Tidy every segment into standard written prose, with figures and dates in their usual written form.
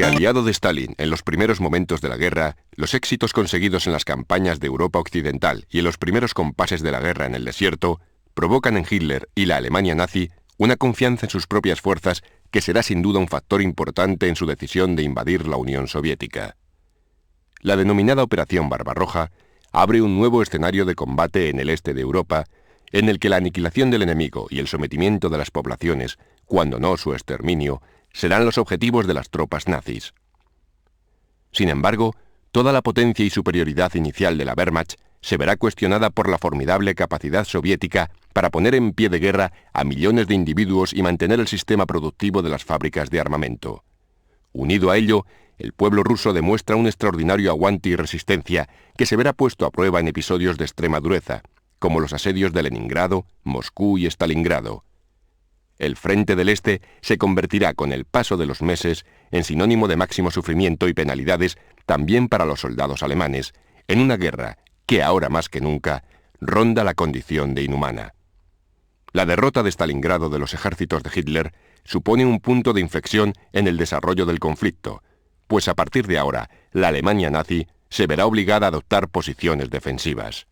Aunque aliado de Stalin en los primeros momentos de la guerra, los éxitos conseguidos en las campañas de Europa Occidental y en los primeros compases de la guerra en el desierto provocan en Hitler y la Alemania nazi una confianza en sus propias fuerzas que será sin duda un factor importante en su decisión de invadir la Unión Soviética. La denominada Operación Barbarroja abre un nuevo escenario de combate en el este de Europa, en el que la aniquilación del enemigo y el sometimiento de las poblaciones, cuando no su exterminio, serán los objetivos de las tropas nazis. Sin embargo, toda la potencia y superioridad inicial de la Wehrmacht se verá cuestionada por la formidable capacidad soviética para poner en pie de guerra a millones de individuos y mantener el sistema productivo de las fábricas de armamento. Unido a ello, el pueblo ruso demuestra un extraordinario aguante y resistencia que se verá puesto a prueba en episodios de extrema dureza, como los asedios de Leningrado, Moscú y Stalingrado. El frente del Este se convertirá con el paso de los meses en sinónimo de máximo sufrimiento y penalidades también para los soldados alemanes, en una guerra que ahora más que nunca ronda la condición de inhumana. La derrota de Stalingrado de los ejércitos de Hitler supone un punto de inflexión en el desarrollo del conflicto, pues a partir de ahora la Alemania nazi se verá obligada a adoptar posiciones defensivas.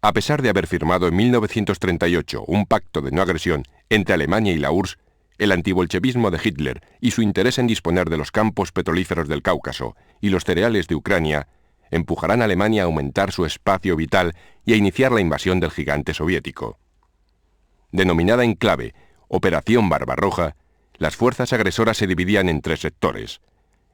A pesar de haber firmado en 1938 un pacto de no agresión entre Alemania y la URSS, el antibolchevismo de Hitler y su interés en disponer de los campos petrolíferos del Cáucaso y los cereales de Ucrania empujarán a Alemania a aumentar su espacio vital y a iniciar la invasión del gigante soviético. Denominada en clave Operación Barbarroja, las fuerzas agresoras se dividían en tres sectores.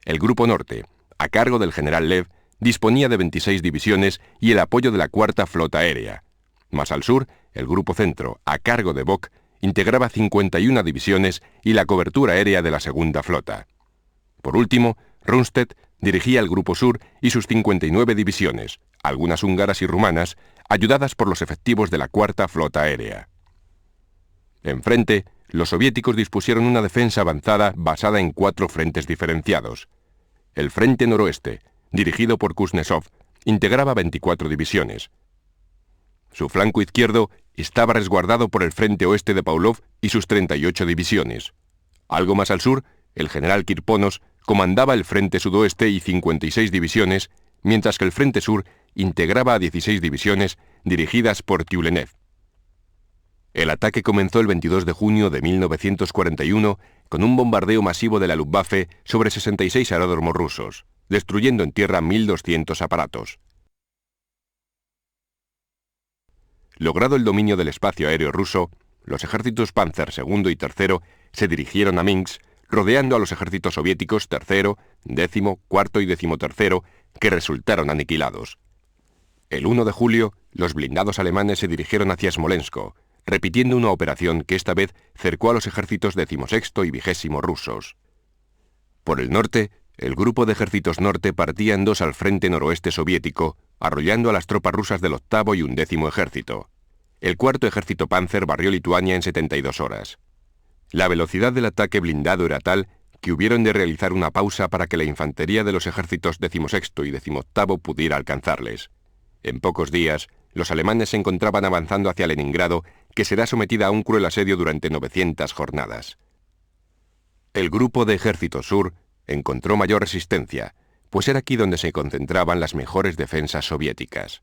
El Grupo Norte, a cargo del general Lev, disponía de 26 divisiones y el apoyo de la Cuarta Flota Aérea. Más al sur, el Grupo Centro, a cargo de Bock, integraba 51 divisiones y la cobertura aérea de la Segunda Flota. Por último, Rundstedt dirigía el Grupo Sur y sus 59 divisiones, algunas húngaras y rumanas, ayudadas por los efectivos de la Cuarta Flota Aérea. Enfrente, los soviéticos dispusieron una defensa avanzada basada en 4 frentes diferenciados. El Frente Noroeste, dirigido por Kuznetsov, integraba 24 divisiones. Su flanco izquierdo estaba resguardado por el Frente Oeste de Pavlov y sus 38 divisiones. Algo más al sur, el general Kirponos comandaba el Frente Sudoeste y 56 divisiones, mientras que el Frente Sur integraba a 16 divisiones dirigidas por Tyulenev. El ataque comenzó el 22 de junio de 1941 con un bombardeo masivo de la Luftwaffe sobre 66 aeródromos rusos, destruyendo en tierra 1.200 aparatos. Logrado el dominio del espacio aéreo ruso, los ejércitos Panzer II y III se dirigieron a Minsk, rodeando a los ejércitos soviéticos III, X, IV y XIII, que resultaron aniquilados. El 1 de julio, los blindados alemanes se dirigieron hacia Smolensk, repitiendo una operación que esta vez cercó a los ejércitos XVI y XX rusos. Por el norte, el grupo de ejércitos norte partía en dos al frente noroeste soviético, arrollando a las tropas rusas del octavo y undécimo ejército. El cuarto ejército Panzer barrió Lituania en 72 horas. La velocidad del ataque blindado era tal que hubieron de realizar una pausa para que la infantería de los ejércitos XVI y XVIII pudiera alcanzarles. En pocos días, los alemanes se encontraban avanzando hacia Leningrado, que será sometida a un cruel asedio durante 900 jornadas. El grupo de ejército sur encontró mayor resistencia, pues era aquí donde se concentraban las mejores defensas soviéticas.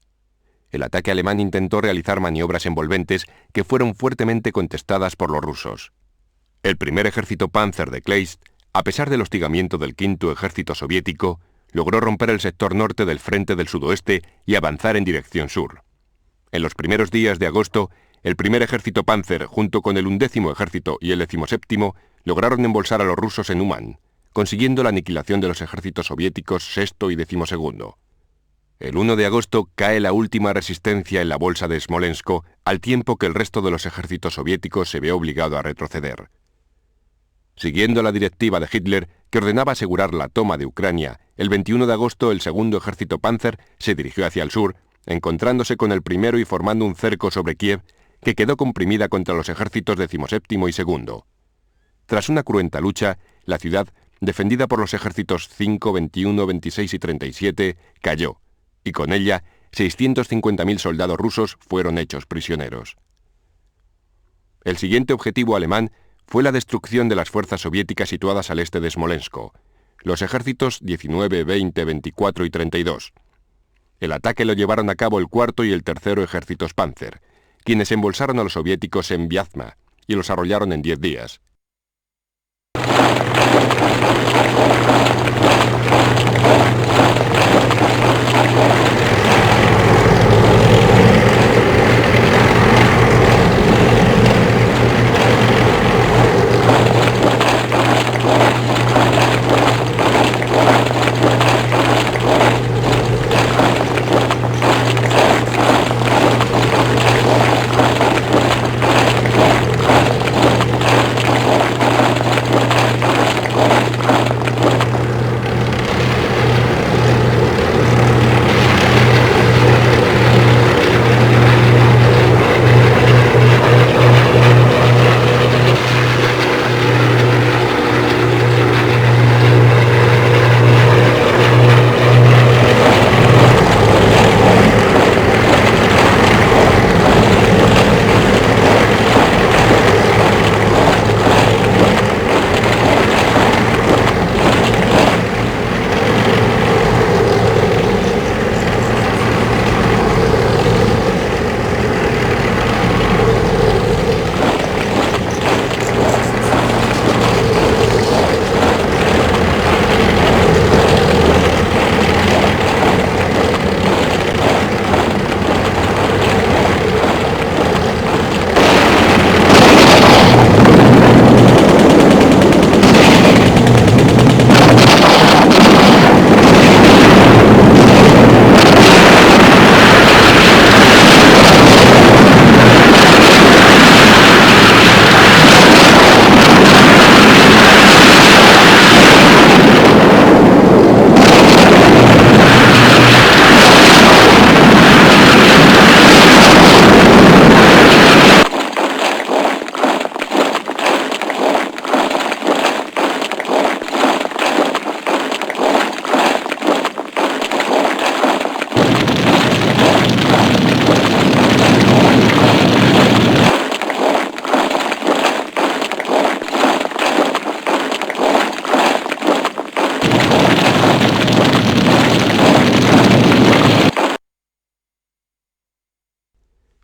El ataque alemán intentó realizar maniobras envolventes que fueron fuertemente contestadas por los rusos. El primer ejército Panzer de Kleist, a pesar del hostigamiento del quinto ejército soviético, logró romper el sector norte del frente del sudoeste y avanzar en dirección sur. En los primeros días de agosto, el primer ejército Panzer, junto con el 11º ejército y el 17º, lograron embolsar a los rusos en Uman, consiguiendo la aniquilación de los ejércitos soviéticos VI y XII. El 1 de agosto cae la última resistencia en la bolsa de Smolensk, al tiempo que el resto de los ejércitos soviéticos se ve obligado a retroceder. Siguiendo la directiva de Hitler, que ordenaba asegurar la toma de Ucrania, el 21 de agosto el segundo ejército Panzer se dirigió hacia el sur, encontrándose con el primero y formando un cerco sobre Kiev, que quedó comprimida contra los ejércitos XVII y II. Tras una cruenta lucha, la ciudad defendida por los ejércitos 5, 21, 26 y 37, cayó, y con ella 650.000 soldados rusos fueron hechos prisioneros. El siguiente objetivo alemán fue la destrucción de las fuerzas soviéticas situadas al este de Smolensk, los ejércitos 19, 20, 24 y 32. El ataque lo llevaron a cabo el cuarto y el tercero ejércitos Panzer, quienes embolsaron a los soviéticos en Vyazma y los arrollaron en 10 días.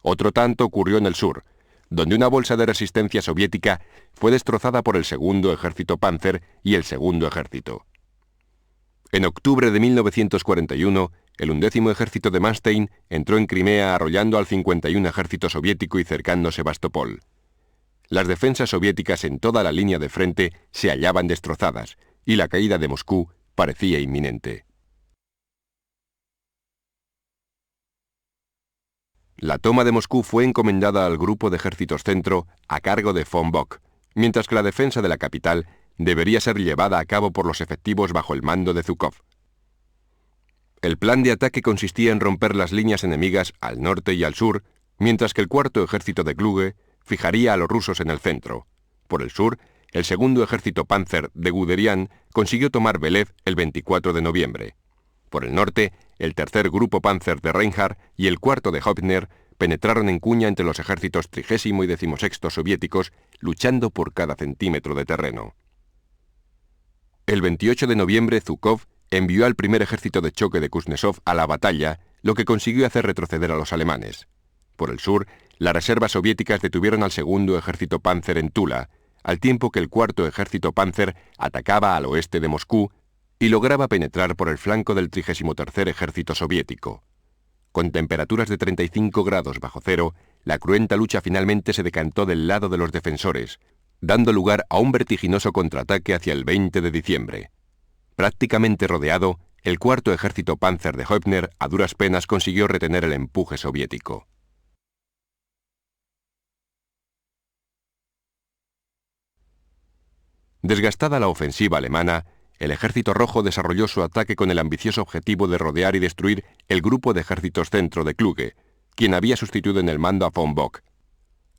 Otro tanto ocurrió en el sur, donde una bolsa de resistencia soviética fue destrozada por el segundo ejército Panzer y el segundo ejército. En octubre de 1941, el 11º ejército de Manstein entró en Crimea arrollando al 51 ejército soviético y cercando Sebastopol. Las defensas soviéticas en toda la línea de frente se hallaban destrozadas, y la caída de Moscú parecía inminente. La toma de Moscú fue encomendada al grupo de ejércitos centro a cargo de von Bock, mientras que la defensa de la capital debería ser llevada a cabo por los efectivos bajo el mando de Zhukov. El plan de ataque consistía en romper las líneas enemigas al norte y al sur, mientras que el cuarto ejército de Kluge fijaría a los rusos en el centro. Por el sur, el segundo ejército Panzer de Guderian consiguió tomar Belev el 24 de noviembre. Por el norte, el tercer grupo Panzer de Reinhardt y el cuarto de Hauptner penetraron en cuña entre los ejércitos 30º y 16º soviéticos, luchando por cada centímetro de terreno. El 28 de noviembre, Zhukov envió al primer ejército de choque de Kuznetsov a la batalla, lo que consiguió hacer retroceder a los alemanes. Por el sur, las reservas soviéticas detuvieron al segundo ejército Panzer en Tula, al tiempo que el cuarto ejército Panzer atacaba al oeste de Moscú y lograba penetrar por el flanco del 33º ejército soviético. Con temperaturas de 35 grados bajo cero, la cruenta lucha finalmente se decantó del lado de los defensores, dando lugar a un vertiginoso contraataque hacia el 20 de diciembre. Prácticamente rodeado, el cuarto ejército Panzer de Hauptner a duras penas consiguió retener el empuje soviético. Desgastada la ofensiva alemana, el Ejército Rojo desarrolló su ataque con el ambicioso objetivo de rodear y destruir el grupo de ejércitos centro de Kluge, quien había sustituido en el mando a von Bock.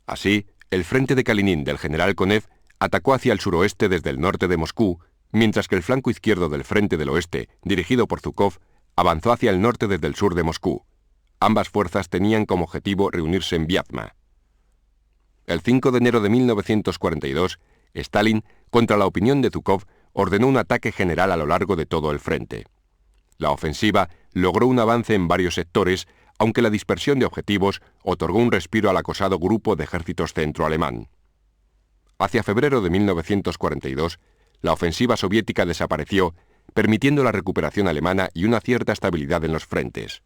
Así, el frente de Kalinin del general Konev atacó hacia el suroeste desde el norte de Moscú, mientras que el flanco izquierdo del Frente del Oeste, dirigido por Zhukov, avanzó hacia el norte desde el sur de Moscú. Ambas fuerzas tenían como objetivo reunirse en Vyazma. El 5 de enero de 1942, Stalin, contra la opinión de Zhukov, ordenó un ataque general a lo largo de todo el frente. La ofensiva logró un avance en varios sectores, aunque la dispersión de objetivos otorgó un respiro al acosado grupo de ejércitos centroalemán. Hacia febrero de 1942, la ofensiva soviética desapareció, permitiendo la recuperación alemana y una cierta estabilidad en los frentes.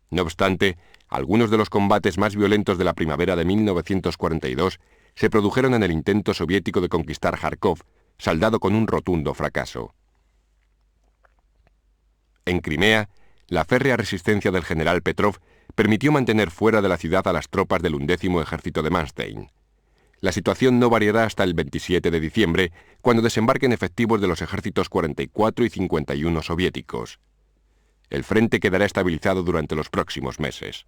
No obstante, algunos de los combates más violentos de la primavera de 1942 se produjeron en el intento soviético de conquistar Kharkov, saldado con un rotundo fracaso. En Crimea, la férrea resistencia del general Petrov permitió mantener fuera de la ciudad a las tropas del 11º Ejército de Manstein. La situación no variará hasta el 27 de diciembre, cuando desembarquen efectivos de los ejércitos 44 y 51 soviéticos. El frente quedará estabilizado durante los próximos meses.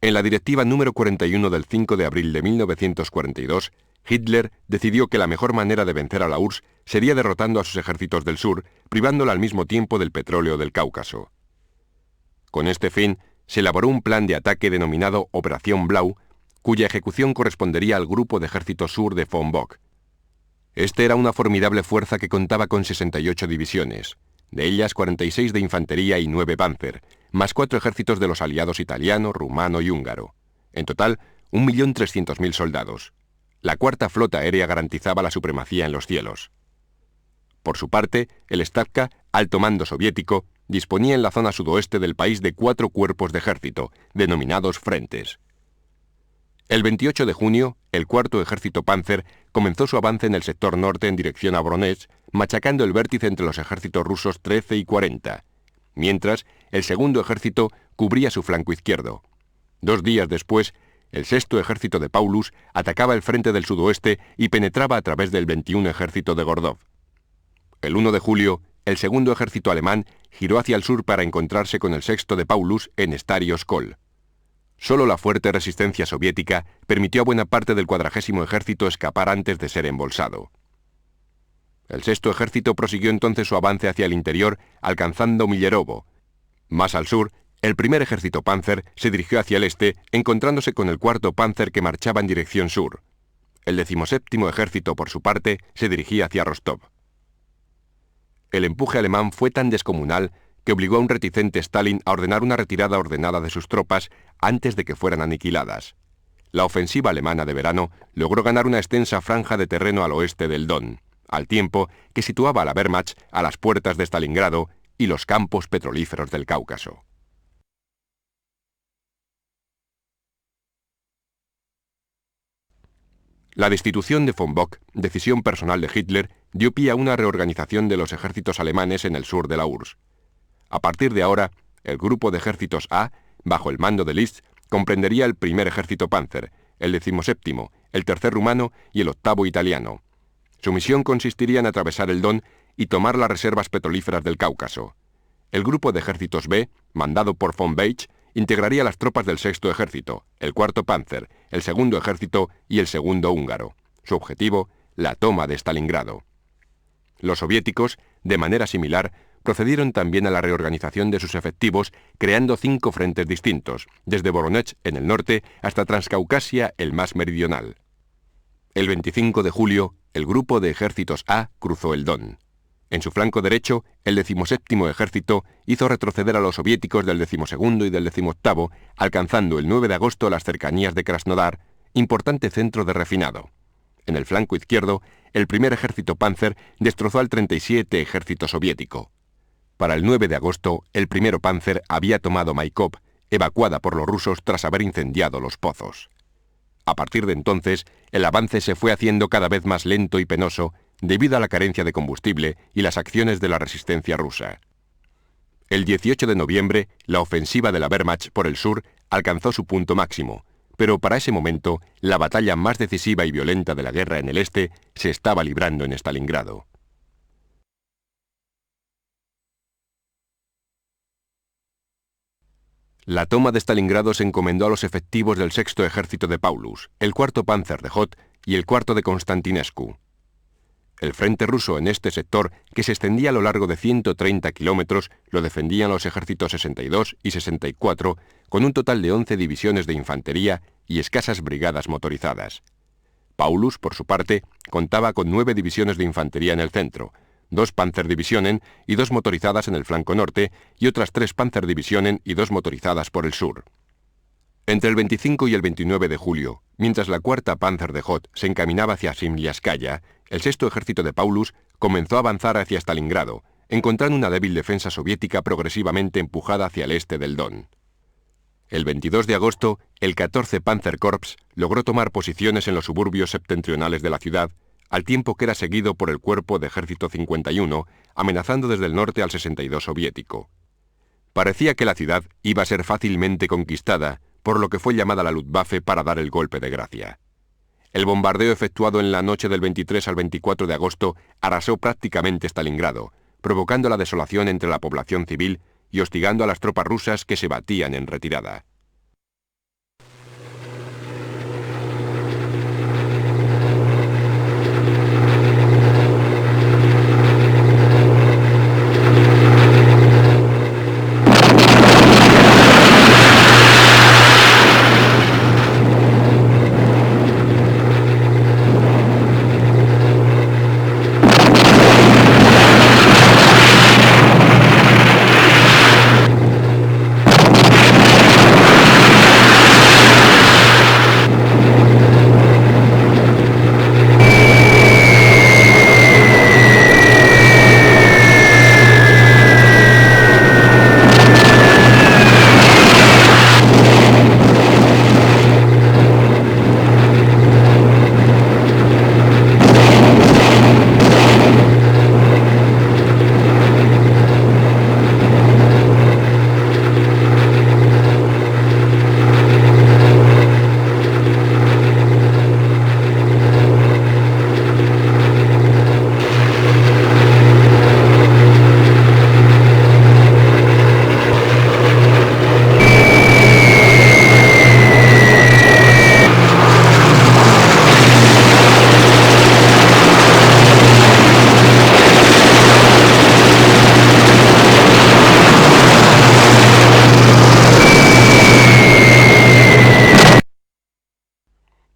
En la directiva número 41 del 5 de abril de 1942, Hitler decidió que la mejor manera de vencer a la URSS sería derrotando a sus ejércitos del sur, privándola al mismo tiempo del petróleo del Cáucaso. Con este fin, se elaboró un plan de ataque denominado Operación Blau, cuya ejecución correspondería al Grupo de Ejército Sur de von Bock. Este era una formidable fuerza que contaba con 68 divisiones, de ellas 46 de infantería y 9 Panzer, más 4 ejércitos de los aliados italiano, rumano y húngaro. En total, 1.300.000 soldados. La cuarta flota aérea garantizaba la supremacía en los cielos. Por su parte, el Stavka, alto mando soviético, disponía en la zona sudoeste del país de 4 cuerpos de ejército, denominados frentes. El 28 de junio, el cuarto ejército Panzer comenzó su avance en el sector norte en dirección a Voronezh, machacando el vértice entre los ejércitos rusos 13 y 40, mientras el segundo ejército cubría su flanco izquierdo. 2 días después, el sexto ejército de Paulus atacaba el frente del sudoeste y penetraba a través del 21 ejército de Gordov. El 1 de julio, el segundo ejército alemán giró hacia el sur para encontrarse con el sexto de Paulus en Stary-Oskol. Solo la fuerte resistencia soviética permitió a buena parte del 40º ejército escapar antes de ser embolsado. El sexto ejército prosiguió entonces su avance hacia el interior, alcanzando Millerovo. Más al sur, el primer ejército Panzer se dirigió hacia el este, encontrándose con el cuarto Panzer que marchaba en dirección sur. El 17º ejército, por su parte, se dirigía hacia Rostov. El empuje alemán fue tan descomunal que obligó a un reticente Stalin a ordenar una retirada ordenada de sus tropas antes de que fueran aniquiladas. La ofensiva alemana de verano logró ganar una extensa franja de terreno al oeste del Don, al tiempo que situaba a la Wehrmacht a las puertas de Stalingrado y los campos petrolíferos del Cáucaso. La destitución de von Bock, decisión personal de Hitler, dio pie a una reorganización de los ejércitos alemanes en el sur de la URSS. A partir de ahora, el grupo de ejércitos A, bajo el mando de List, comprendería el primer ejército Panzer, el 17º, el tercer rumano y el 8º italiano. Su misión consistiría en atravesar el Don y tomar las reservas petrolíferas del Cáucaso. El grupo de ejércitos B, mandado por von Beich, integraría las tropas del sexto ejército, el cuarto Panzer, el segundo ejército y el segundo húngaro. Su objetivo, la toma de Stalingrado. Los soviéticos, de manera similar, procedieron también a la reorganización de sus efectivos, creando 5 frentes distintos, desde Voronezh en el norte hasta Transcaucasia, el más meridional. El 25 de julio, el grupo de ejércitos A cruzó el Don. En su flanco derecho, el 17º ejército hizo retroceder a los soviéticos del 12º y del 18º, alcanzando el 9 de agosto las cercanías de Krasnodar, importante centro de refinado. En el flanco izquierdo, el primer ejército Panzer destrozó al 37 ejército soviético. Para el 9 de agosto, el primero Panzer había tomado Maikop, evacuada por los rusos tras haber incendiado los pozos. A partir de entonces, el avance se fue haciendo cada vez más lento y penoso debido a la carencia de combustible y las acciones de la resistencia rusa. El 18 de noviembre, la ofensiva de la Wehrmacht por el sur alcanzó su punto máximo, pero para ese momento, la batalla más decisiva y violenta de la guerra en el este se estaba librando en Stalingrado. La toma de Stalingrado se encomendó a los efectivos del sexto ejército de Paulus, el cuarto Panzer de Hoth y el cuarto de Constantinescu. El frente ruso en este sector, que se extendía a lo largo de 130 kilómetros, lo defendían los ejércitos 62 y 64, con un total de 11 divisiones de infantería y escasas brigadas motorizadas. Paulus, por su parte, contaba con 9 divisiones de infantería en el centro, 2 Panzerdivisionen y 2 motorizadas en el flanco norte y otras 3 Panzerdivisionen y 2 motorizadas por el sur. Entre el 25 y el 29 de julio, mientras la cuarta Panzer de Hoth se encaminaba hacia Simliaskaya, el sexto ejército de Paulus comenzó a avanzar hacia Stalingrado, encontrando una débil defensa soviética progresivamente empujada hacia el este del Don. El 22 de agosto, el 14 Panzerkorps logró tomar posiciones en los suburbios septentrionales de la ciudad, al tiempo que era seguido por el cuerpo de ejército 51, amenazando desde el norte al 62 soviético. Parecía que la ciudad iba a ser fácilmente conquistada, por lo que fue llamada la Luftwaffe para dar el golpe de gracia. El bombardeo efectuado en la noche del 23 al 24 de agosto arrasó prácticamente Stalingrado, provocando la desolación entre la población civil y hostigando a las tropas rusas que se batían en retirada.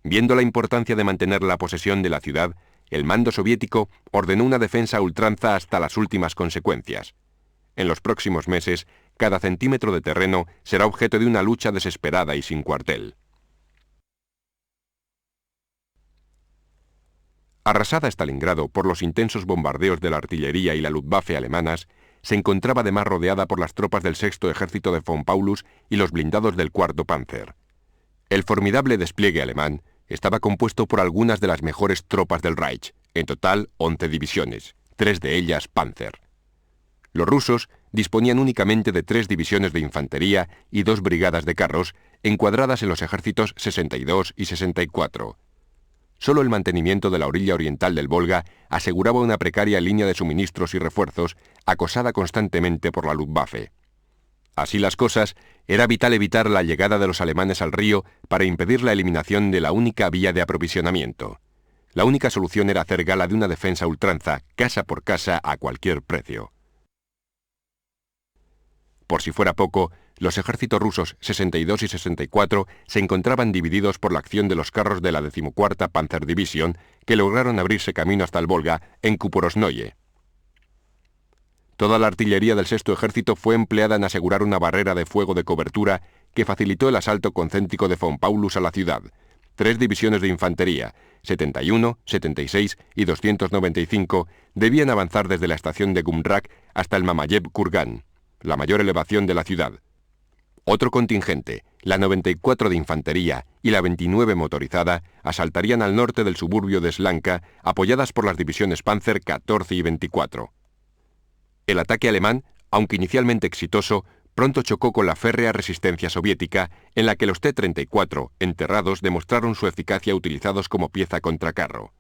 Viendo la importancia de mantener la posesión de la ciudad, el mando soviético ordenó una defensa a ultranza hasta las últimas consecuencias. En los próximos meses, cada centímetro de terreno será objeto de una lucha desesperada y sin cuartel. Arrasada Stalingrado por los intensos bombardeos de la artillería y la Luftwaffe alemanas, se encontraba además rodeada por las tropas del sexto ejército de von Paulus y los blindados del cuarto Panzer. El formidable despliegue alemán estaba compuesto por algunas de las mejores tropas del Reich, en total 11 divisiones, 3 de ellas Panzer. Los rusos disponían únicamente de 3 divisiones de infantería y 2 brigadas de carros, encuadradas en los ejércitos 62 y 64. Solo el mantenimiento de la orilla oriental del Volga aseguraba una precaria línea de suministros y refuerzos, acosada constantemente por la Luftwaffe. Así las cosas, era vital evitar la llegada de los alemanes al río para impedir la eliminación de la única vía de aprovisionamiento. La única solución era hacer gala de una defensa a ultranza, casa por casa, a cualquier precio. Por si fuera poco, los ejércitos rusos 62 y 64 se encontraban divididos por la acción de los carros de la 14ª Panzerdivision, que lograron abrirse camino hasta el Volga en Kuporosnoye. Toda la artillería del sexto ejército fue empleada en asegurar una barrera de fuego de cobertura que facilitó el asalto concéntrico de von Paulus a la ciudad. 3 divisiones de infantería, 71, 76 y 295, debían avanzar desde la estación de Gumrak hasta el Mamayev Kurgan, la mayor elevación de la ciudad. Otro contingente, la 94 de infantería y la 29 motorizada, asaltarían al norte del suburbio de Slanka, apoyadas por las divisiones Panzer 14 y 24. El ataque alemán, aunque inicialmente exitoso, pronto chocó con la férrea resistencia soviética, en la que los T-34, enterrados, demostraron su eficacia utilizados como pieza contracarro.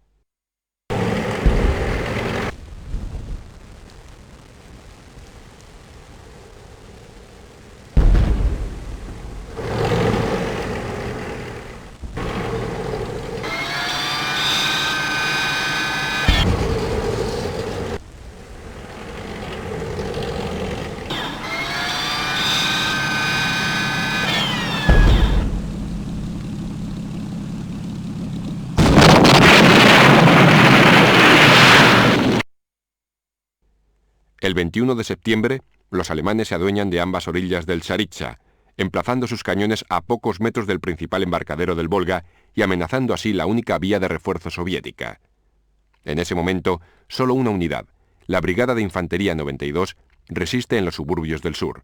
El 21 de septiembre, los alemanes se adueñan de ambas orillas del Tsaritsa, emplazando sus cañones a pocos metros del principal embarcadero del Volga y amenazando así la única vía de refuerzo soviética. En ese momento, solo una unidad, la Brigada de Infantería 92, resiste en los suburbios del sur.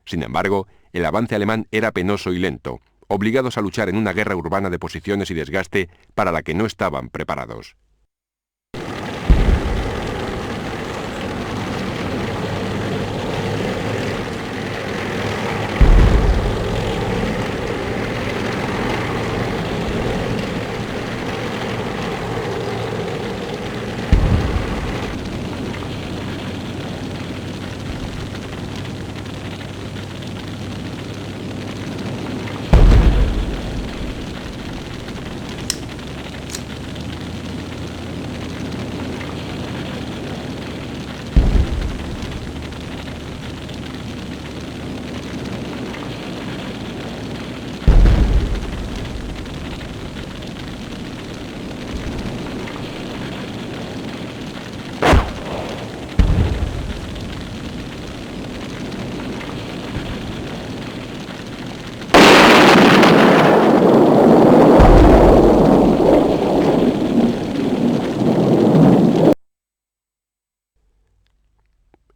Sin embargo, el avance alemán era penoso y lento, obligados a luchar en una guerra urbana de posiciones y desgaste para la que no estaban preparados.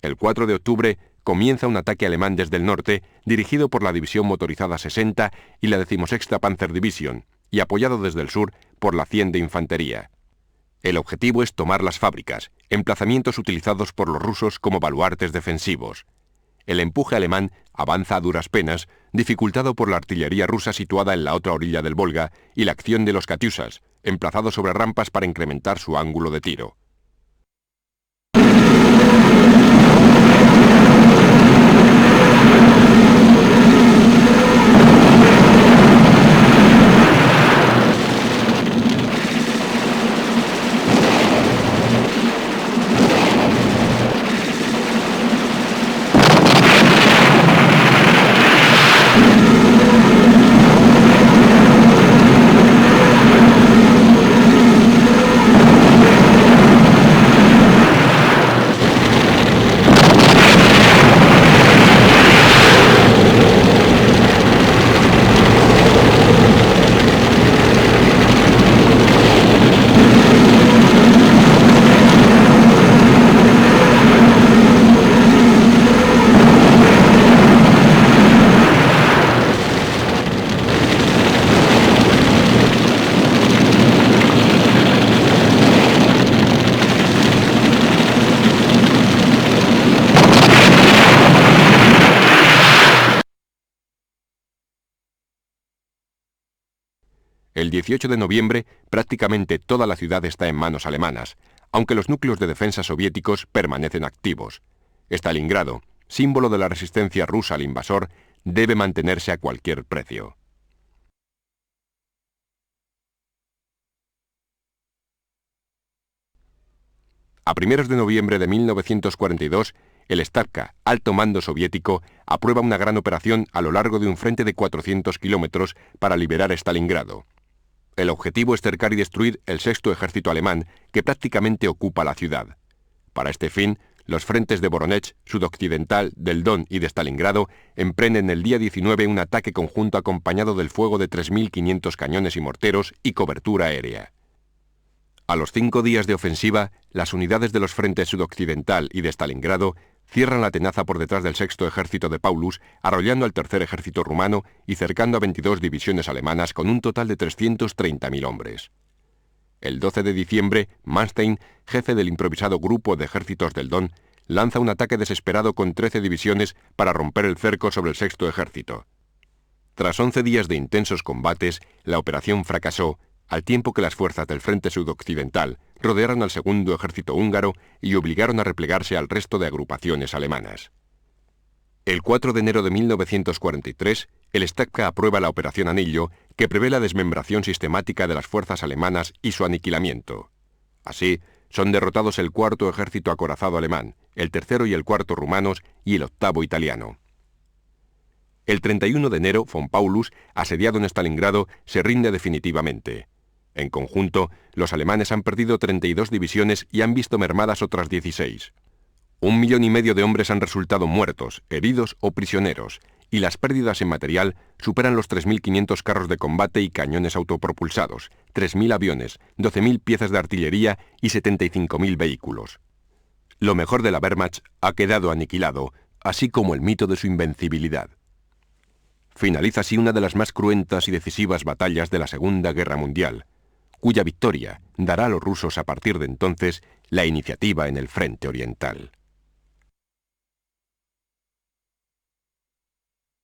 El 4 de octubre comienza un ataque alemán desde el norte, dirigido por la División Motorizada 60 y la 16ª Panzerdivision, y apoyado desde el sur por la 100 de Infantería. El objetivo es tomar las fábricas, emplazamientos utilizados por los rusos como baluartes defensivos. El empuje alemán avanza a duras penas, dificultado por la artillería rusa situada en la otra orilla del Volga y la acción de los Katyushas, emplazados sobre rampas para incrementar su ángulo de tiro. El 18 de noviembre, prácticamente toda la ciudad está en manos alemanas, aunque los núcleos de defensa soviéticos permanecen activos. Stalingrado, símbolo de la resistencia rusa al invasor, debe mantenerse a cualquier precio. A primeros de noviembre de 1942, el Stavka, alto mando soviético, aprueba una gran operación a lo largo de un frente de 400 kilómetros para liberar Stalingrado. El objetivo es cercar y destruir el sexto ejército alemán, que prácticamente ocupa la ciudad. Para este fin, los frentes de Voronezh, sudoccidental, del Don y de Stalingrado emprenden el día 19 un ataque conjunto acompañado del fuego de 3.500 cañones y morteros y cobertura aérea. A los 5 días de ofensiva, las unidades de los frentes sudoccidental y de Stalingrado cierran la tenaza por detrás del sexto ejército de Paulus, arrollando al tercer ejército rumano y cercando a 22 divisiones alemanas con un total de 330.000 hombres. El 12 de diciembre, Manstein, jefe del improvisado grupo de ejércitos del Don, lanza un ataque desesperado con 13 divisiones para romper el cerco sobre el sexto ejército. Tras 11 días de intensos combates, la operación fracasó, al tiempo que las fuerzas del frente sudoccidental rodearon al segundo ejército húngaro y obligaron a replegarse al resto de agrupaciones alemanas. El 4 de enero de 1943, el Stavka aprueba la Operación Anillo, que prevé la desmembración sistemática de las fuerzas alemanas y su aniquilamiento. Así, son derrotados el cuarto ejército acorazado alemán, el tercero y el cuarto rumanos y el octavo italiano. El 31 de enero, von Paulus, asediado en Stalingrado, se rinde definitivamente. En conjunto, los alemanes han perdido 32 divisiones y han visto mermadas otras 16. 1,5 millones de hombres han resultado muertos, heridos o prisioneros, y las pérdidas en material superan los 3.500 carros de combate y cañones autopropulsados, 3.000 aviones, 12.000 piezas de artillería y 75.000 vehículos. Lo mejor de la Wehrmacht ha quedado aniquilado, así como el mito de su invencibilidad. Finaliza así una de las más cruentas y decisivas batallas de la Segunda Guerra Mundial, cuya victoria dará a los rusos a partir de entonces la iniciativa en el frente oriental.